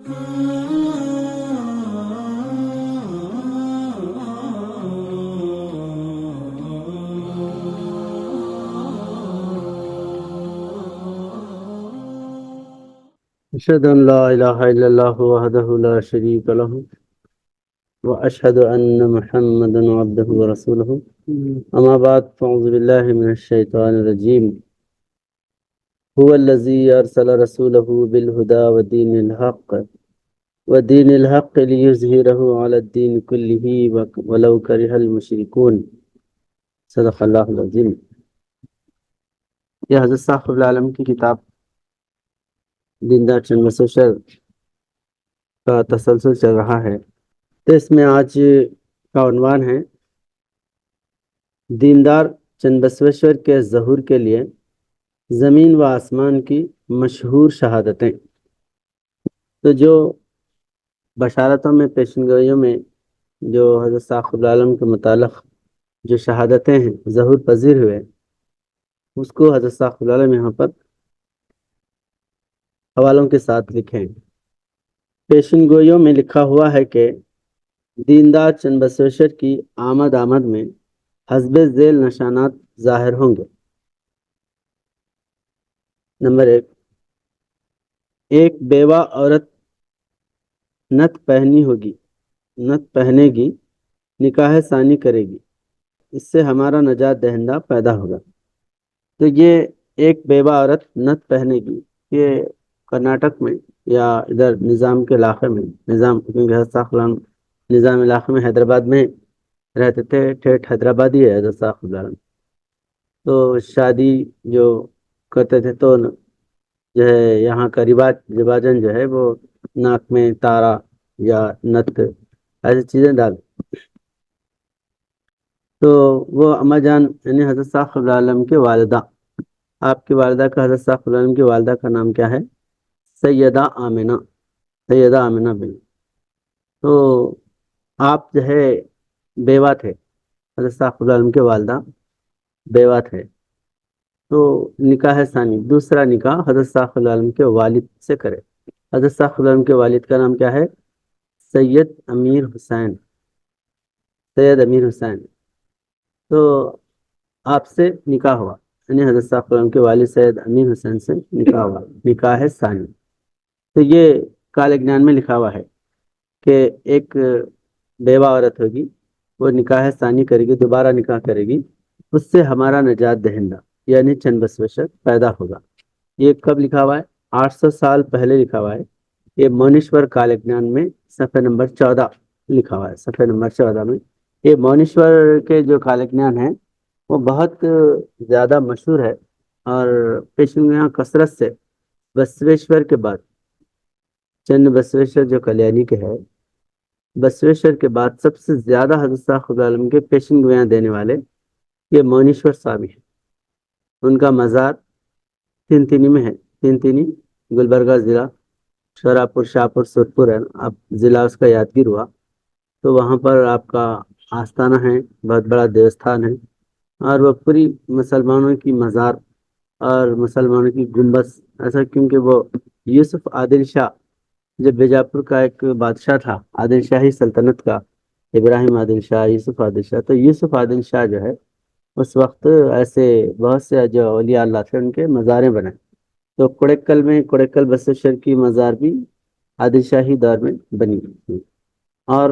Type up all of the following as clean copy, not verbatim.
أشهد أن لا إله إلا الله وحده لا شريك له وأشهد أن محمدا عبده ورسوله أما بعد فأعوذ بالله من الشيطان الرجيم هو الذي أرسل رسوله بالهدى ودين الحق ليظهره على الدين كله ولو كره المشركون صدق اللہ العظیم۔ یہ حضرت صاحب العالم کی کتاب دیندار چند مسوشر کا تسلسل چل رہا ہے، تو اس میں آج کا عنوان ہے دیندار چند بسویشور کے ظہور کے لیے زمین و آسمان کی مشہور شہادتیں۔ تو جو بشارتوں میں پیشنگوئیوں میں جو حضرت صاحب العالم کے متعلق جو شہادتیں ہیں ظہور پذیر ہوئے، اس کو حضرت صاحب العالم یہاں پر حوالوں کے ساتھ لکھیں۔ پیشنگوئیوں میں لکھا ہوا ہے کہ دیندار چند بسویشور کی آمد میں حسب ذیل نشانات ظاہر ہوں گے۔ نمبر 1، ایک بیوہ عورت نت پہنے گی، نکاح ثانی کرے گی، اس سے ہمارا نجات دہندہ پیدا ہوگا۔ تو یہ ایک بیوہ عورت نت پہنے گی، یہ کرناٹک میں یا ادھر نظام کے علاقے میں، کیونکہ حضرت صاحب العالم نظام علاقے میں حیدرآباد میں رہتے تھے، ٹھیٹھ حیدرآبادی ہے حضرت صاحب العالم۔ تو شادی جو کرتے تھے تو جو ہے یہاں کا رواجن جو ہے وہ ناک میں تارا یا نت ایسی چیزیں ڈال۔ تو وہ اما جان یعنی حضرت صاحب العالم کے والدہ، آپ کی والدہ کا حضرت صاحب العالم کی والدہ کا نام کیا ہے؟ سیدہ آمنہ بن۔ تو آپ جو ہے بیوہ تھے، حضرت صاحب العالم کے والدہ بیوہ تھے، تو نکاح ثانی دوسرا نکاح حضرت صاحب العالم کے والد سے کرے۔ حضرت صاحب العالم کے والد کا نام کیا ہے؟ سید امیر حسین۔ تو آپ سے نکاح ہوا، یعنی حضرت صاحب العالم کے والد سید امیر حسین سے نکاح ہوا، نکاح ثانی۔ تو یہ کال گنان میں لکھا ہوا ہے کہ ایک بیوہ عورت ہوگی، وہ نکاح ثانی کرے گی، دوبارہ نکاح کرے گی، اس سے ہمارا نجات دہندہ یعنی چند بسویشور پیدا ہوگا۔ یہ کب لکھا ہوا ہے؟ 800 سال پہلے لکھا ہوا ہے۔ یہ مونیشور کال گنان میں صفحہ نمبر 14 لکھا ہوا ہے۔ صفحہ نمبر 14 میں یہ مونیشور کے جو کال گنان ہے وہ بہت زیادہ مشہور ہے، اور پیشنگویاں کثرت سے بسویشور کے بعد چند بسویشور جو کلیانی کے ہے، بسویشور کے بعد سب سے زیادہ حضرت صاحب العالم کے پیشنگویاں دینے والے یہ مونیشور صاحب ہیں۔ ان کا مزار تینتینی میں ہے، تینتینی گلبرگہ ضلع، شاہپور سورپور ہے، اب ضلع اس کا یادگیر ہوا۔ تو وہاں پر آپ کا آستانہ ہے، بہت بڑا دیوستھان ہے، اور وہ پوری مسلمانوں کی مزار اور مسلمانوں کی گنبد، ایسا کیونکہ وہ یوسف عادل شاہ جو بیجاپور کا ایک بادشاہ تھا، عادل شاہی سلطنت کا، ابراہیم عادل شاہ، یوسف عادل شاہ، تو یوسف عادل شاہ جو ہے اس وقت ایسے بہت سے جو اولیاء اللہ تھے ان کے مزاریں بنائے۔ تو کوڑیکل بسویشور کی مزار بھی عادل شاہی دور میں بنی ہوئی، اور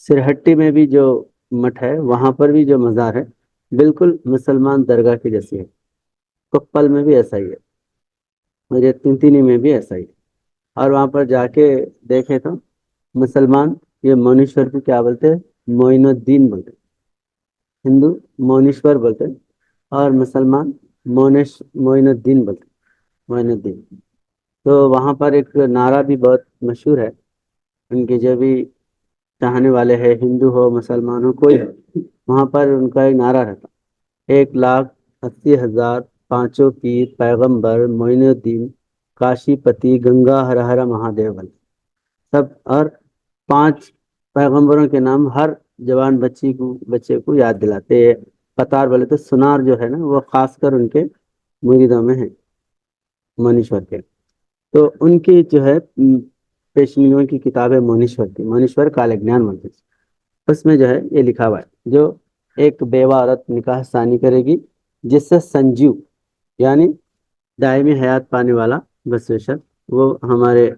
سرہٹی میں بھی جو مٹھ ہے وہاں پر بھی جو مزار ہے بالکل مسلمان درگاہ کی جیسی ہے۔ کپل میں بھی ایسا ہی ہے، اور یہ تینتینی میں بھی ایسا ہی ہے۔ اور وہاں پر جا کے دیکھے تو مسلمان یہ مونیشور کو کیا بولتے ہیں؟ معین الدین بولتے ہیں۔ ہندو مونیشور بولتے ہیں، اور مسلمان معین الدین بولتے ہیں، معین الدین۔ تو وہاں پر ایک نعرہ بھی بہت مشہور ہے، ان کے جو بھی چاہنے والے ہیں، ہندو ہو مسلمان ہو کوئی، وہاں پر ان کا ایک نعرہ رہتا: 1,80,000 پانچوں پیر پیغمبر معین الدین کاشی پتی گنگا ہر ہر مہادیو بل۔ سب، اور 5 پیغمبروں کے نام ہر جوان بچے کو یاد دلاتے ہیں۔ قطار بولے تو سنار جو ہے نا وہ خاص کر ان کے مریدوں میں ہیں، منیشور کے۔ تو ان کی جو ہے پیشنیوں کی کتاب ہے مونیشور کی، مونیشور کال گیان منتر، اس میں جو ہے یہ لکھا ہوا ہے جو ایک بیوہ عورت نکاح ثانی کرے گی جس سے سنجیو یعنی دائمی حیات پانے والا بسوشر وہ ہمارے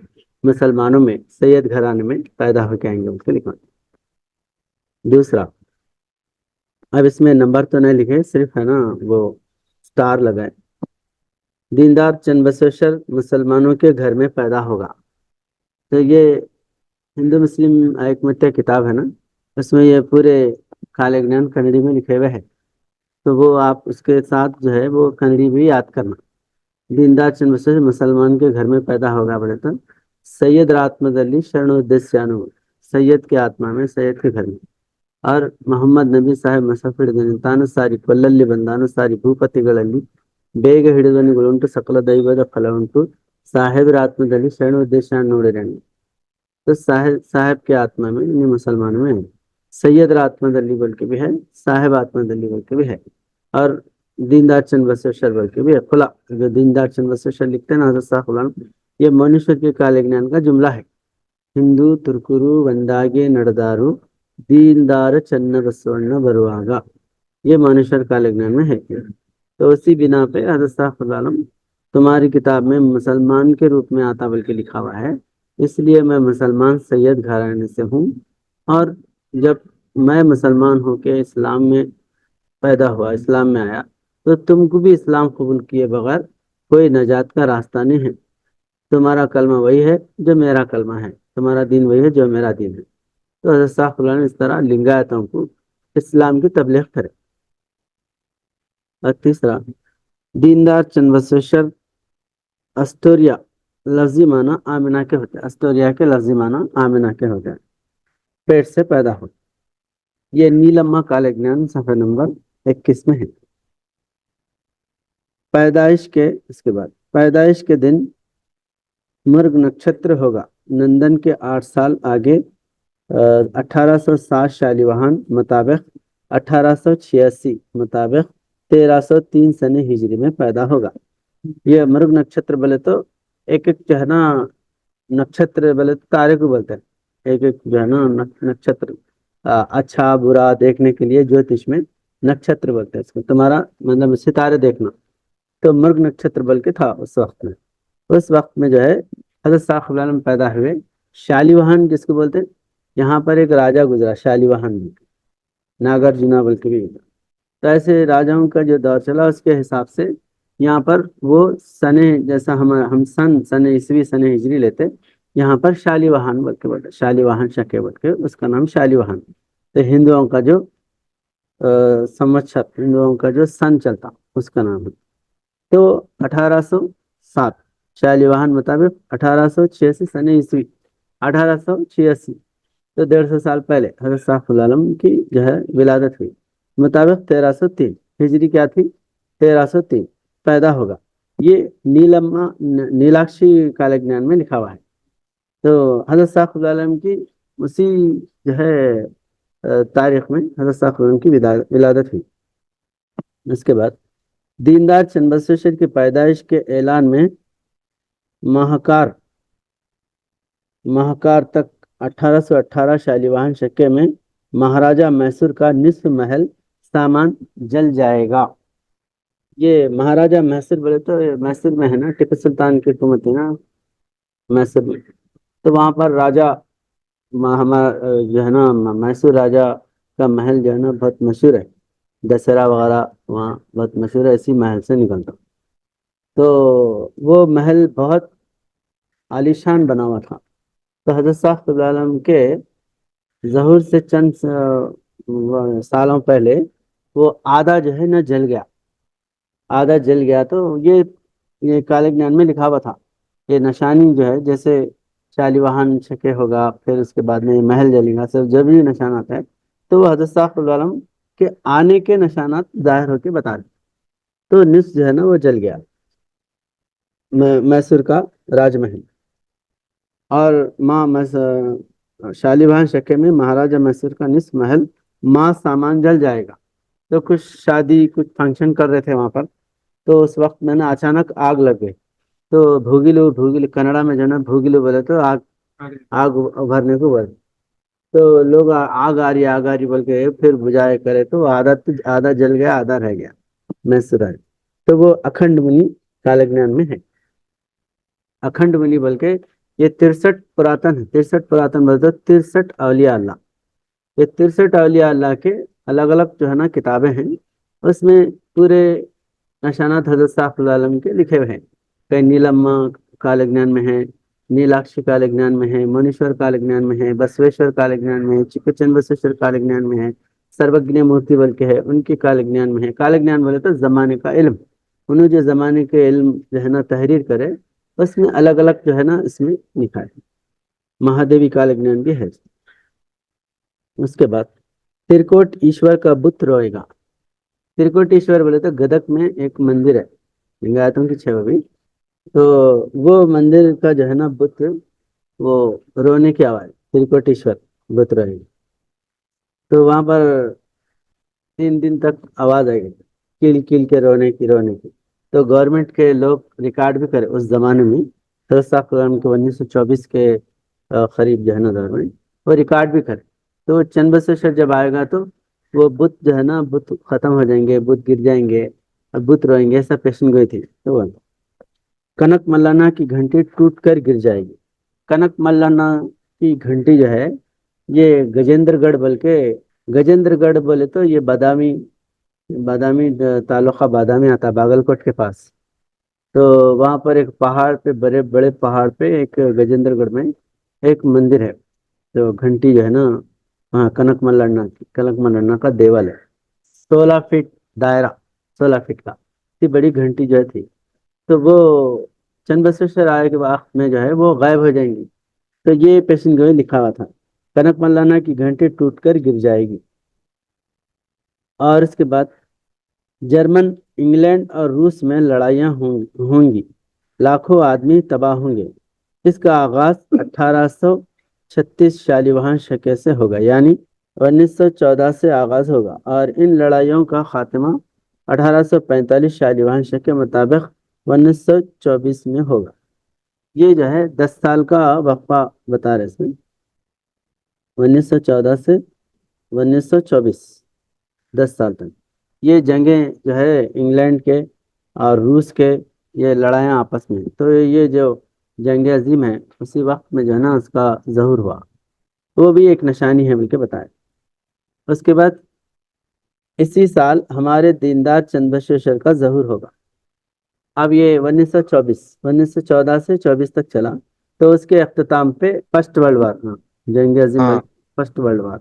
مسلمانوں میں سید گھرانے میں پیدا ہو کے آئیں گے، اس کو لکھا۔ دوسرا، اب اس میں نمبر تو نہیں لکھے، صرف ہے نا وہ سٹار لگائے، دیندار چند بسوشر مسلمانوں کے گھر میں پیدا ہوگا۔ تو یہ ہندو مسلم ایک متحد کتاب ہے نا، اس میں یہ پورے کالے گیان کنڑی میں لکھے ہوئے ہے، تو وہ آپ اس کے ساتھ جو ہے وہ کنڑی بھی یاد کرنا۔ دیندار چند بسوشر مسلمان کے گھر میں پیدا ہوگا بولے تو سید راتمدلی شرنودیسیانو، سید کے آتما میں، سید کے گھر میں، اور محمد ನಬಿ ಸಾಹೇಬ್ ಮಸಫಿಡಿದನು ತಾನು ಸಾರಿ ಕೊಲ್ಲಲ್ಲಿ ಬಂದಾನು ಸಾರಿ ಭೂಪತಿಗಳಲ್ಲಿ ಬೇಗ ಹಿಡಿದವನಿಗಳುಂಟು ಸಕಲ ದೈವದ ಫಲವುಂಟು ಸಾಹೇಬರ ಆತ್ಮದಲ್ಲಿ ಶರಣ ಉದ್ದೇಶ ನೋಡಿರಣ್ಣ۔ تو صاحب کے آتما میں یعنی مسلمانوں میں ہے، سید آتما دلی بول کے بھی ہے، صاحب آتما دلی بول کے بھی ہے، اور دیندار چند بسوشر بول کے بھی ہے۔ کھلا جو دیندار چند بسوشر لکھتے ہیں نا حضرت صاحب فلان، یہ مونیشور کے کالے گیان کا جملہ ہے۔ ಹಿಂದೂ ತುರ್ಕರು ಒಂದಾಗೆ ನಡೆದಾರು دیندار چن بسوಣ್ಣ ಬರುವಾಗ، یہ مانیشور کالے گیان میں ہے۔ تو اسی بنا پہ حضرت صاحب عالم تمہاری کتاب میں مسلمان کے روپ میں آتا بول کے لکھا ہوا ہے، اس لیے میں مسلمان سید گھرانے سے ہوں، اور جب میں مسلمان ہو کے اسلام میں پیدا ہوا، اسلام میں آیا، تو تم کو بھی اسلام قبول کیے بغیر کوئی نجات کا راستہ نہیں ہے۔ تمہارا کلمہ وہی ہے جو میرا کلمہ ہے، تمہارا دین وہی ہے جو میرا دین ہے۔ تو حضرت صاحب اللہ نے اس طرح لنگایتوں کو اسلام کی تبلیغ کرے۔ اور تیسرا، دیندار چند بسوشر استوریا لفظی معنی آمنہ کے ہوتے ہیں، استوریا کے لفظی معنی آمنہ کے ہوتے ہیں، پیٹ سے پیدا ہو۔ یہ نیلما کالے گیان صفحہ نمبر 21 میں ہے۔ پیدائش کے اس کے بعد پیدائش کے دن مرگ نکشتر ہوگا، نندن کے 8 سال آگے 1807 شالیواہن مطابق 1886 مطابق 1303 سن ہجری میں پیدا ہوگا۔ یہ مرگ نکشتر بولے تو ایک ایک جو ہے نا نکشتر بولے تو تارے کو بولتے ہیں، ایک ایک جو ہے نا نکشتر اچھا برا دیکھنے کے لیے جوتش میں نکشتر بولتے ہیں اس کو، تمہارا مطلب ستارے دیکھنا، تو مرگ نکشتر بول کے تھا اس وقت میں۔ اس وقت میں جو ہے حضرت صاحب العالم پیدا ہوئے۔ شالیواہن جس کو بولتے ہیں، یہاں پر ایک راجا گزرا شالیواہن ناگرجنا بول کے بھی، تو ایسے راجاؤں کا جو دور چلا اس کے حساب سے یہاں پر وہ سنے جیسا ہم سن عیسوی سن ہجری لیتے، یہاں پر شالیواہن بول کے بولتے، شالیواہن شکے بول کے اس کا نام شالیواہن۔ تو ہندوؤں کا جو سموتسر، ہندوؤں کا جو سن چلتا اس کا نام ہے۔ تو 1807 شالیواہن مطابق 1886 سن عیسوی 1886، تو 150 سال پہلے حضرت صاحب العالم کی جو ہے ولادت ہوئی، مطابق 1303 ہجری کیا تھی 1303 پیدا ہوگا۔ یہ نیلاکشی کالے گیان میں لکھا ہوا ہے۔ تو حضرت صاحب العالم کی اسی جو ہے تاریخ میں حضرت صاحب العالم کی ولادت ہوئی۔ اس کے بعد دیندار چند بسوشر کی پیدائش کے اعلان میں مہاکار تک 1818 شالیواہن شکے میں مہاراجہ میسور کا نصف محل سامان جل جائے گا۔ یہ مہاراجہ میسور بولے تو میسور میں ہے نا ٹیپو سلطان کی حکومت ہے نا میسور میں، تو وہاں پر راجا ہمارا جو ہے نا میسور راجا کا محل جو ہے نا بہت مشہور ہے، دسہرہ وغیرہ وہاں بہت مشہور ہے، اسی محل سے نکلتا، تو وہ محل بہت عالیشان بنا ہوا تھا۔ تو حضرت صاحب العالم کے ظہور سے چند سالوں پہلے وہ آدھا جو ہے نا جل گیا، آدھا جل گیا۔ تو یہ کالے گیان میں لکھا ہوا تھا، یہ نشانی جو ہے جیسے شالیواہن شکے ہوگا، پھر اس کے بعد میں یہ محل جلے گا، سب جب بھی نشانات ہے تو وہ حضرت صاحب العالم کے آنے کے نشانات ظاہر ہو کے بتا رہے، تو نصف جو ہے نا وہ جل گیا میسور کا راج محل۔ اور شالیواہن شکے میں مہاراجہ میسور کا نصف محل سامان جل جائے گا۔ تو کچھ شادی کچھ فنکشن کر رہے تھے وہاں پر، تو اس وقت میں نے اچانک آگ لگ گئی، تو بھوگیلو کنڑا میں جو ہے نا بھوگیلو بولے تو آگ آگ ابھرنے کو بولتے، تو لوگ آگ آ رہی بول کے پھر بجائے کرے تو آدھا جل گیا آدھا رہ گیا محسور ہے، تو وہ اکھنڈ منی کال جنان میں ہے۔ اکھنڈ منی بول کے یہ 63 پراتن ہے، 63 پراتن بولتے 63 اولیاء اللہ، یہ 63 اولیاء اللہ کے الگ الگ جو ہے نا کتابیں ہیں، اس میں پورے نشانات حضرت صاحب عالم کے لکھے ہوئے ہیں، کئی نیلما کال جنان میں ہے، نیلاکشی کال جنان میں ہے، منیشور کال جنان میں ہے، بسویشور کال جنان میں ہے، چکچن بسویشور کال جنان میں ہے، سروگنیہ مورتی بول کے ہے ان کی کال جنان میں ہے۔ کال جنان بولے تو زمانے کا علم، انہوں جو زمانے کے علم جو ہے نا تحریر کرے، اس میں الگ الگ جو ہے نا اس میں لکھا ہے۔ مہادیوی کال جنان بھی ہے۔ اس کے بعد ترکوٹ ایشور کا بت روئے گا۔ ترکوٹ ایشور بولے تو گدک میں ایک مندر ہے، لنگایتوں کی 6 بھی، تو وہ مندر کا جو ہے نا بت، وہ رونے کی آواز ترکوٹیشور بت روئے گا، تو وہاں پر 3 دن تک آواز آئے گی کل کل کے رونے کی، تو گورنمنٹ کے لوگ ریکارڈ بھی کرے اس زمانے میں، حضرت صاحب کے 1924 کے قریب جو ہے نا دور میں وہ ریکارڈ بھی کرے، تو چند بسیشور جب آئے گا تو وہ بت جو ہے نا بت ختم ہو جائیں گے، بت گر جائیں گے اور بت روئیں گے، ایسا پیشن گوئی تھی۔ تو کنک ملانا کی گھنٹی ٹوٹ کر گر جائے گی۔ کنک ملانا کی گھنٹی جو ہے یہ گجیندر گڑھ بول کے، گجیندر گڑھ بولے تو یہ بادامی تعلقہ بادامی آتا باگل کوٹ کے پاس، تو وہاں پر ایک پہاڑ پہ، بڑے بڑے پہاڑ پہ ایک گجیندر گڑھ میں ایک مندر ہے، تو گھنٹی جو ہے نا وہاں کنک ملنا کا دیول ہے، 16 فٹ دائرہ، 16 فٹ کا، اتنی بڑی گھنٹی جو تھی، تو وہ چند بسویشور آئے کے وقت میں جو ہے وہ غائب ہو جائیں گی، تو یہ پیشن گوئی لکھا ہوا تھا، کنک ملانا کی گھنٹی ٹوٹ کر گر جائے گی۔ اور اس کے بعد جرمن، انگلینڈ اور روس میں لڑائیاں ہوں گی، لاکھوں آدمی تباہ ہوں گے۔ اس کا آغاز 1836 شالیواہن شکے سے ہوگا، یعنی 1914 سے آغاز ہوگا، اور ان لڑائیوں کا خاتمہ 1845 شالیواہن شک کے مطابق 1924 میں ہوگا۔ یہ جو ہے 10 سال کا وقفہ بتا رہے اس میں، 1914 سے 1924، 10 سال تک یہ جنگیں جو ہے انگلینڈ کے اور روس کے، یہ لڑائیاں آپس میں، تو یہ جو جنگ عظیم ہے اسی وقت میں جو ہے نا اس کا ظہور ہوا، وہ بھی ایک نشانی ہے بول کے بتائے۔ اس کے بعد اسی سال ہمارے دیندار چند بسویشور کا ظہور ہوگا۔ اب یہ 1914 سے 24 تک چلا، تو اس کے اختتام پہ فرسٹ ورلڈ وار، جنگ عظیم، ہاں فرسٹ ورلڈ وار،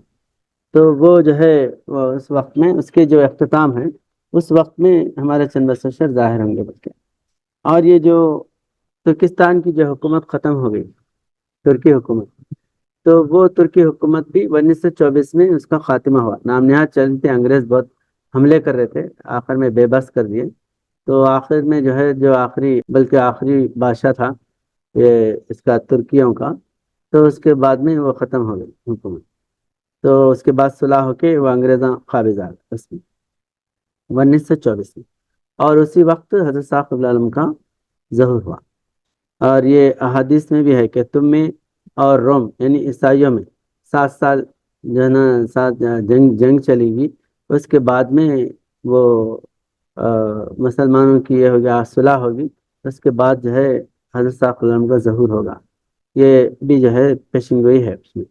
تو وہ جو ہے وہ اس وقت میں اس کے جو اختتام ہے اس وقت میں ہمارے چند بسویشور ظاہر ہوں گے بلکہ۔ اور یہ جو ترکستان کی جو حکومت ختم ہو گئی، ترکی حکومت، تو وہ ترکی حکومت بھی 1924 میں اس کا خاتمہ ہوا، نام نہاد چلتے انگریز بہت حملے کر رہے تھے، آخر میں بے بس کر دیے، تو آخر میں جو ہے جو آخری بلکہ آخری بادشاہ تھا یہ اس کا ترکیوں کا، تو اس کے بعد میں وہ ختم ہو گئی حکومت، تو اس کے بعد صلح ہو کے وہ انگریزاں قابض آ گئے اس میں 1924 میں، اور اسی وقت حضرت صاحب عالم کا ظہور ہوا۔ اور یہ احادیث میں بھی ہے کہ تم میں اور روم یعنی عیسائیوں میں 7 سال جو ہے نا ساتھ جنگ چلے گی، اس کے بعد میں وہ مسلمانوں کی یہ ہو گیا صلح ہوگی، اس کے بعد جو ہے حضرت صاحب عالم کا ظہور ہوگا، یہ بھی جو ہے پیشن گوئی ہے اس میں۔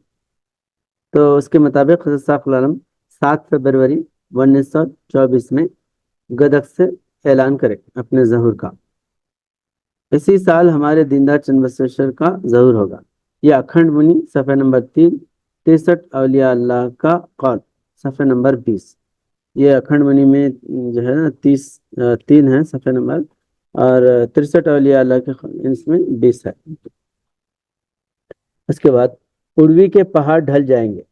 تو اس کے مطابق حضرت صاحب عالم 7 فروری 1924 میں گدک سے اعلان کرے اپنے ظہور کا۔ اسی سال ہمارے دیندار چند بسویشور کا ظہور ہوگا۔ یہ اکھنڈ منی صفحہ نمبر 3، 63 اولیاء اللہ کا قول، صفحہ نمبر 20، یہ اکھنڈ منی میں جو ہے نا 3 ہے صفحہ نمبر، اور 63 اولیاء اللہ کے اس میں 20 ہے۔ اس کے بعد اڑوی کے پہاڑ ڈھل جائیں گے۔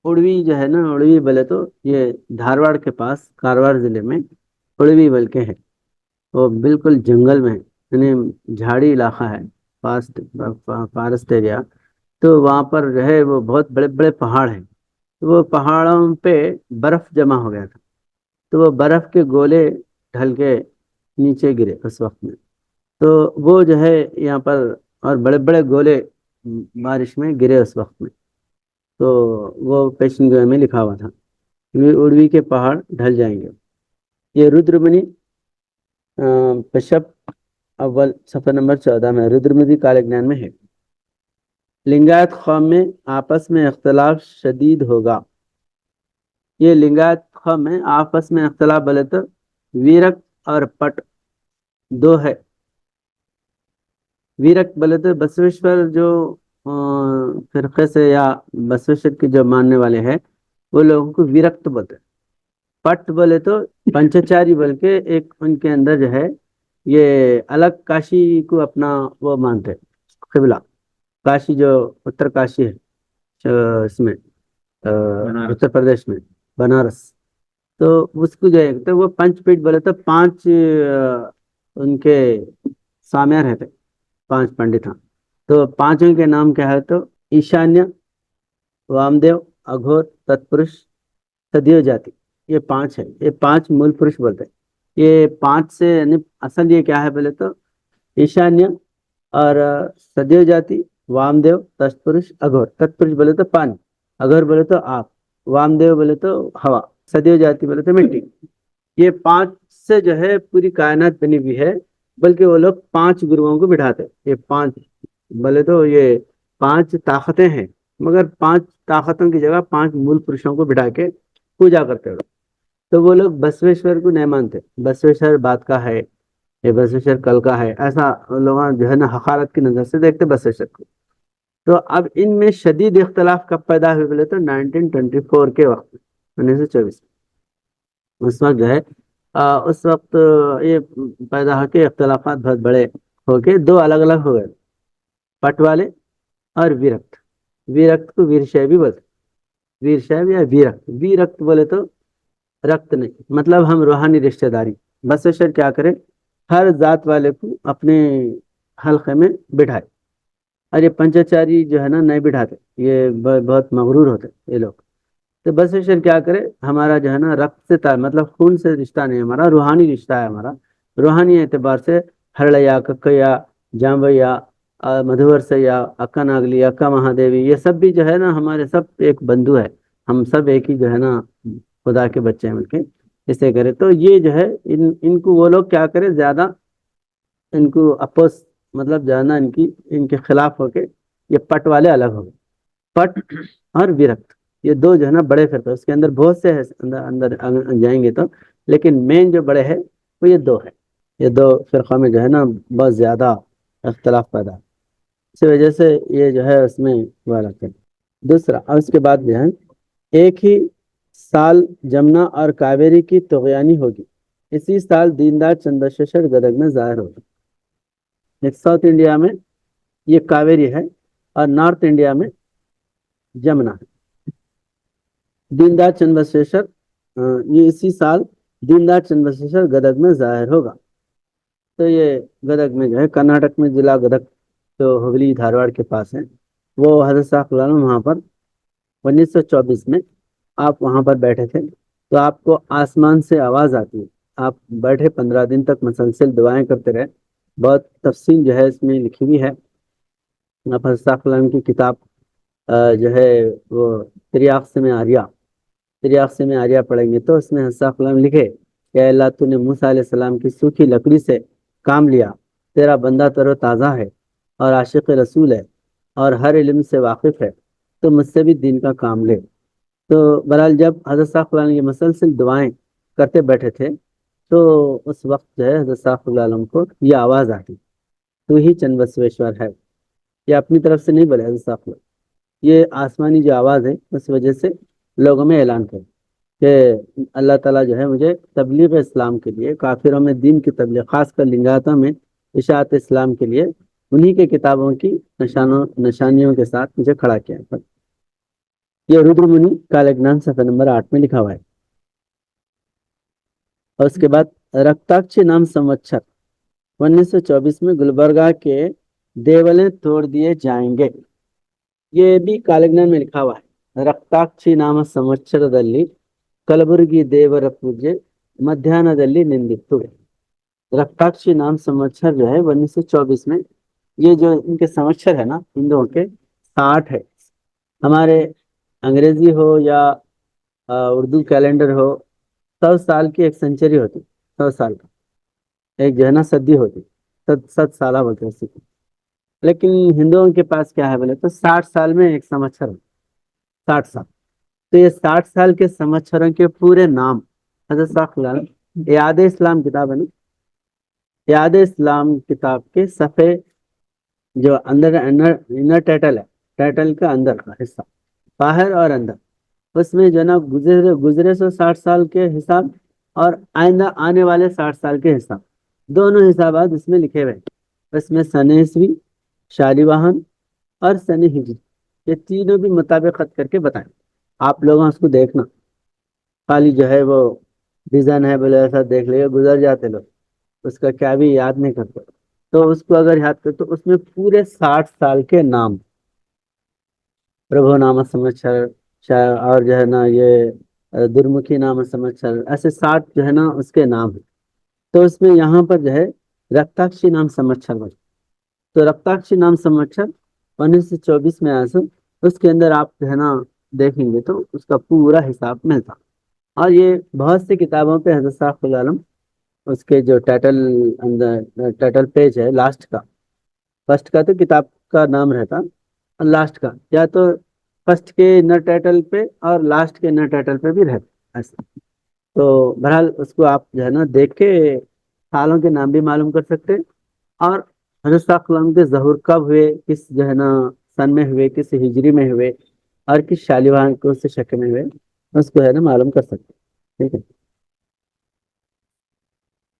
اڑوی جو ہے نا، اڑوی بولے تو یہ دھارواڑ کے پاس کارواڑ ضلع میں اڑوی بول کے ہے، وہ بالکل جنگل میں ہے، یعنی جھاڑی علاقہ ہے، فارسٹ ایریا، تو وہاں پر جو ہے وہ بہت بڑے بڑے پہاڑ ہیں، وہ پہاڑوں پہ برف جمع ہو گیا تھا، تو وہ برف کے گولے ڈھل کے نیچے گرے اس وقت میں، تو وہ جو ہے یہاں پر اور بڑے بڑے گولے بارش میں گرے اس وقت میں، تو وہ پیشن گوئی میں لکھا ہوا تھا، اڑوی کے پہاڑ ڈھل جائیں گے. یہ ردرمنی پشپ اول صفحہ نمبر 14 میں ردرمنی کال جنان میں ہے. لنگایت قوم میں آپس میں اختلاف شدید ہوگا. یہ لنگایت قوم میں آپس میں اختلاف بولے تو ویرک اور پٹ دو ہے. ویرک بولے تو بسویشور جو فرقے سے یا بسویشور کے جو ماننے والے ہیں وہ لوگوں کو ویرکت بولتے. پٹ بولے تو پنچچاری بول کے ایک ان کے اندر جو ہے یہ الگ کاشی کو اپنا وہ مانتے قبلہ. کاشی جو اتر کاشی ہے اس میں اتر پردیش میں بنارس، تو اس کو جو ہے تو وہ پنچ پیٹ بولے تو 5 ان کے سامیہ رہتے، 5 پنڈت ہیں. تو 5 کے نام کیا ہے تو ایشانیہ، وامدیو، اگھور، تتپرش، سدیو جاتی. یہ 5 ہے، یہ 5 مول پروش بولتے ہیں. یہ 5 سے یعنی اصل یہ کیا ہے بولے تو ایشانیہ اور سدیو جاتی، وامدیو، تتپرش، اگھور. تتپرش بولے تو پانی، اگھور بولے تو آپ، وامدیو بولے تو ہوا، سدیو جاتی بولے تو مٹی. یہ 5 سے جو ہے پوری کائنات بنی ہوئی ہے، بلکہ وہ لوگ 5 گروؤں کو بٹھاتے. یہ 5 بولے تو یہ 5 طاقتیں ہیں، مگر 5 طاقتوں کی جگہ 5 مول پروشوں کو بٹھا کے پوجا کرتے ہو. تو وہ لوگ بسویشور کو نہیں مانتے. بسویشور بات کا ہے، یہ بسویشور کل کا ہے، ایسا لوگ جو ہے نا حقارت کی نظر سے دیکھتے بسویشور کو. تو اب ان میں شدید اختلاف کب پیدا ہوئے بولے تو 1924 کے وقت، 1924 اس وقت جو ہے اس وقت یہ پیدا ہو کے اختلافات بہت بڑے ہو کے 2 الگ الگ ہو گئے، پٹ والے اور ویرکت. ویرکت کو ویرشیو بھی بولتے، ویرشیو یا ویرکت. ویرکت بولے تو رکت نہیں، مطلب ہم روحانی رشتہ داری. بسویشور کیا کرے ہر ذات والے کو اپنے حلقے میں بٹھائے، اور یہ پنچچاری جو ہے نا نہیں بٹھاتے، یہ بہت مغرور ہوتے یہ لوگ. تو بسویشور کیا کرے ہمارا جو ہے نا رکت سے مطلب خون سے رشتہ نہیں، ہمارا روحانی رشتہ ہے. ہمارا روحانی اعتبار سے ہرڑیا، ککیا، جامبیا، مدھور سیا، اکا ناگلی، اکا مہادیوی، یہ سب بھی جو ہے نا ہمارے سب ایک بندھو ہے. ہم سب ایک ہی جو ہے نا خدا کے بچے ہیں مل کے اسے کرے. تو یہ جو ہے ان کو وہ لوگ کیا کرے زیادہ ان کو اپوز مطلب جو ہے نا ان کے خلاف ہو کے یہ پٹ والے الگ ہو گئے. پٹ اور ویرکت یہ 2 جو ہے نا بڑے فرقے، اس کے اندر بہت سے اندر جائیں گے تو، لیکن مین جو بڑے ہے وہ یہ 2 ہے. یہ 2 فرقوں میں جو ہے نا بہت زیادہ اختلاف پیدا، اسی وجہ سے یہ جو ہے اس میں والا ہے. دوسرا اور اس کے بعد جو ہے ایک ہی سال جمنا اور کاویری کی طغیانی ہوگی. اسی سال دیندار چندرشیکھر گدگ میں ظاہر ہوگا. ایک ساؤتھ انڈیا میں یہ کاویری ہے اور نارتھ انڈیا میں جمنا ہے. دیندار چندرشیکھر یہ اسی سال دیندار چندرشیکھر گدگ میں ظاہر ہوگا. تو یہ گدگ میں جو ہے کرناٹک میں ضلع گدگ جو ہبلی دھارواڑ کے پاس ہے، وہ حضرت صاحب وہاں پر 1924 میں آپ وہاں پر بیٹھے تھے، تو آپ کو آسمان سے آواز آتی ہے. آپ بیٹھے 15 دن تک مسلسل دعائیں کرتے رہے. بہت تفصیل جو ہے اس میں لکھی ہوئی ہے. آپ حضرت صاحب کی کتاب جو ہے وہ تریاق میں آریہ پڑھیں گے تو اس میں حضرت صاحب لکھے کہ اے اللہ تو نے موسیٰ علیہ السلام کی سوکھی لکڑی سے کام لیا، تیرا بندہ تر و تازہ ہے اور عاشق رسول ہے اور ہر علم سے واقف ہے، تو مجھ سے بھی دین کا کام لے. تو بہرحال جب حضرت صاحب یہ مسلسل دعائیں کرتے بیٹھے تھے تو اس وقت جو ہے حضرت صاحب عالم کو یہ آواز آتی، تو ہی چند بسویشور ہے. یہ اپنی طرف سے نہیں بولے حضرت صاحب، یہ آسمانی جو آواز ہے اس وجہ سے لوگوں میں اعلان کرے کہ اللہ تعالیٰ جو ہے مجھے تبلیغ اسلام کے لیے، کافروں میں دین کی تبلیغ، خاص کر لنگایتوں میں اشاعت اسلام کے لیے انہی کے کتابوں کی نشانیوں کے ساتھ مجھے کھڑا کیا ہے. یہ ردر منی کالجنان صفحہ نمبر 8 میں لکھا ہوا ہے. اور اس کے بعد رکتاکشی نام سموتسر 1924 میں گلبرگہ کے دیولیں توڑ دیے جائیں گے. یہ بھی کالجنان میں لکھا ہوا ہے. رکتاکشی نام ಸಂವತ್ಸರದಲ್ಲಿ ಕಲಬುರಗಿ ದೇವರ ಪೂಜೆ ಮಧ್ಯಾಹ್ನದಲ್ಲಿ ನಿಂದಿತ್ತು. رکتاکشی نام سموتسر جو ہے 1924 میں یہ جو ان کے سموتسر ہے نا ہندوؤں کے 60 ہے. ہمارے انگریزی ہو یا اردو کیلنڈر ہو 100 سال کی ایک سینچری ہوتی. 100 سال کا ایک جو ہے نا صدی ہوتی. 7 سالہ بولتے ہیں اسی کو. لیکن ہندوؤں کے پاس کیا ہے بولے تو 60 سال میں ایک سموتسر ہے. 60 سال. تو یہ 60 سال کے سموتسروں کے پورے نام حضرت صاحب یاد اسلام کتاب ہے نا. یاد اسلام کتاب کے صفحے جو اندر انر ٹائٹل ہے, ٹائٹل کا اندر کا حصہ باہر اور اندر, اس میں جو ہے نا گزرے 60 سال کے حساب اور آئندہ آنے والے 60 سال کے حساب, دونوں حسابات اس میں لکھے ہوئے. اس میں سن عیسوی, شالیواہن اور سن ہجری, یہ تینوں بھی مطابقت کر کے بتائیں. آپ لوگوں اس کو دیکھنا, خالی جو ہے وہ ڈیزائن ہے بولے ایسا دیکھ لے گزر جاتے لوگ, اس کا کیا بھی یاد نہیں کرتے. تو اس کو اگر یاد کرے تو اس میں پورے 60 سال کے نام, پربھو نام سموتسر, اور جو ہے نا یہ درمکھی نام سموتسر, ایسے 60 جو ہے نا اس کے نام ہیں. تو اس میں یہاں پر جو ہے رکتاکشی نام سموتسر ہے. تو رکتاکشی نام سموتسر 1924 میں آیا سو, اس کے اندر آپ جو ہے نا دیکھیں گے تو اس کا پورا حساب ملتا. اور یہ بہت سی کتابوں پہ حضرت صاحب العالم اس کے جو ٹائٹل پیج ہے لاسٹ کا, فرسٹ کا تو کتاب کا نام رہتا, اور لاسٹ کا یا تو فرسٹ کے انر ٹائٹل پہ اور لاسٹ کے انر ٹائٹل پہ بھی رہتا ایسا. تو بہرحال اس کو آپ جو ہے نا دیکھ کے سالوں کے نام بھی معلوم کر سکتے, اور حضرت صاحب العالم کے ظہور کب ہوئے, کس جو ہے نا سن میں ہوئے, کس ہجری میں ہوئے, اور کس شالیواہن کو سے شک میں ہوئے, اس کو ہے نا معلوم کر سکتے. ٹھیک ہے.